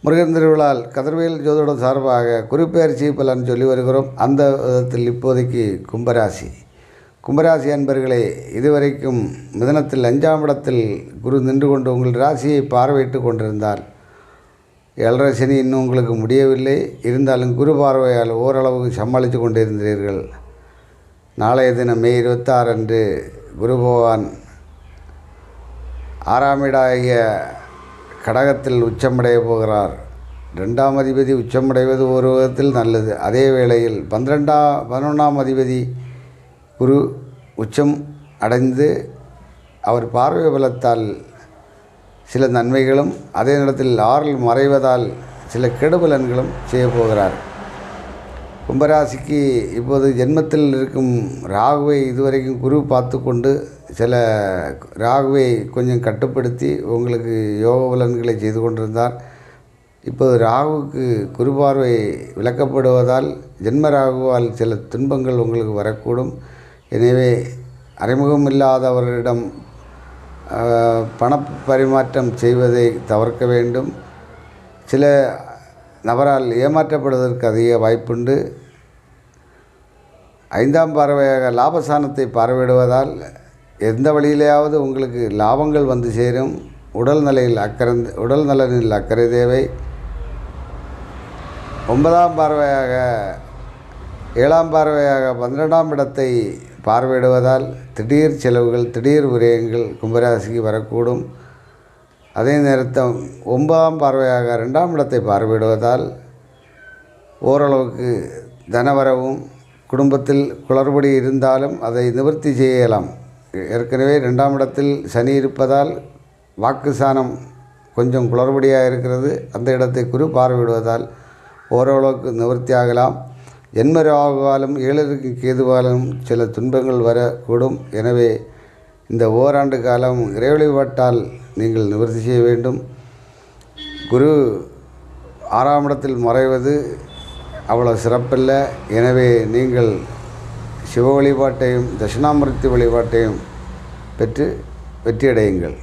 முருகன் திருவிழால் கதிர்வேல் ஜோதிடம் சார்பாக குருப்பெயர்ச்சி பலன் சொல்லி வருகிறோம். அந்த விதத்தில் இப்போதைக்கு கும்பராசி அன்பர்களே, இதுவரைக்கும் மிதனத்தில் 5ஆம் இடத்தில் குரு நின்று கொண்டு உங்கள் ராசியை பார்வையிட்டு கொண்டிருந்தால் 7.5 சனி இன்னும் உங்களுக்கு முடியவில்லை. இருந்தாலும் குரு பார்வையால் ஓரளவுக்கு சமாளித்து கொண்டிருந்தீர்கள். நாளைய தினம் மே 26 அன்று குரு பகவான் 6ஆம் இடாகிய கடகத்தில் உச்சமடைய போகிறார். 2ஆம் அதிபதி உச்சமடைவது ஒரு விதத்தில் நல்லது. அதே வேளையில் 11ஆம் அதிபதி குரு உச்சம் அடைந்து அவர் பார்வை பலத்தால் சில நன்மைகளும், அதே நேரத்தில் 6இல் மறைவதால் சில கெடுபலன்களும் செய்ய போகிறார். கும்பராசிக்கு இப்போது ஜென்மத்தில் இருக்கும் ராகுவை இதுவரைக்கும் குரு பார்த்து கொண்டு சில ராகுவை கொஞ்சம் கட்டுப்படுத்தி உங்களுக்கு யோக பலன்களை செய்து கொண்டிருந்தார். இப்போது ராகுவுக்கு குரு பார்வை விளக்கப்படுவதால் ஜென்ம ராகுவால் சில துன்பங்கள் உங்களுக்கு வரக்கூடும். எனவே அறிமுகம் இல்லாதவர்களிடம் பண பரிமாற்றம் செய்வதை தவிர்க்க வேண்டும். சில நபரால் ஏமாற்றப்படுவதற்கு அதிக வாய்ப்புண்டு. 5ஆம் பார்வையாக லாபஸ்தானத்தை பார்வையிடுவதால் எந்த வழியிலேயாவது உங்களுக்கு லாபங்கள் வந்து சேரும். உடல் நலனில் அக்கறை தேவை. 9ஆம் பார்வையாக 7ஆம் பார்வையாக 12ஆம் இடத்தை பார்வையிடுவதால் திடீர் செலவுகள், திடீர் விரயங்கள் கும்பராசிக்கு வரக்கூடும். அதே நேரத்தில் 9ஆம் பார்வையாக 2ஆம் இடத்தை பார்வையிடுவதால் ஓரளவுக்கு தனவரவும், குடும்பத்தில் குளறுபடி இருந்தாலும் அதை நிவர்த்தி செய்யலாம். ஏற்கனவே 2ஆம் இடத்தில் சனி இருப்பதால் வாக்குஸ்தானம் கொஞ்சம் குளறுபடியாக இருக்கிறது. அந்த இடத்தை குரு பார்வையிடுவதால் ஓரளவுக்கு நிவர்த்தி ஆகலாம். ஜென்ம ராகுவாலும் 7ற்கு கேதுவாலும் சில துன்பங்கள் வரக்கூடும். எனவே இந்த ஓராண்டு காலம் இறை வழிபாட்டால் நீங்கள் நிவர்த்தி செய்ய வேண்டும். குரு 6ஆம் இடத்தில் மறைவது அவ்வளோ சிறப்பில்லை. எனவே நீங்கள் சிவ வழிபாட்டையும் தட்சிணாமூர்த்தி வழிபாட்டையும் பெற்று வெற்றியடையுங்கள்.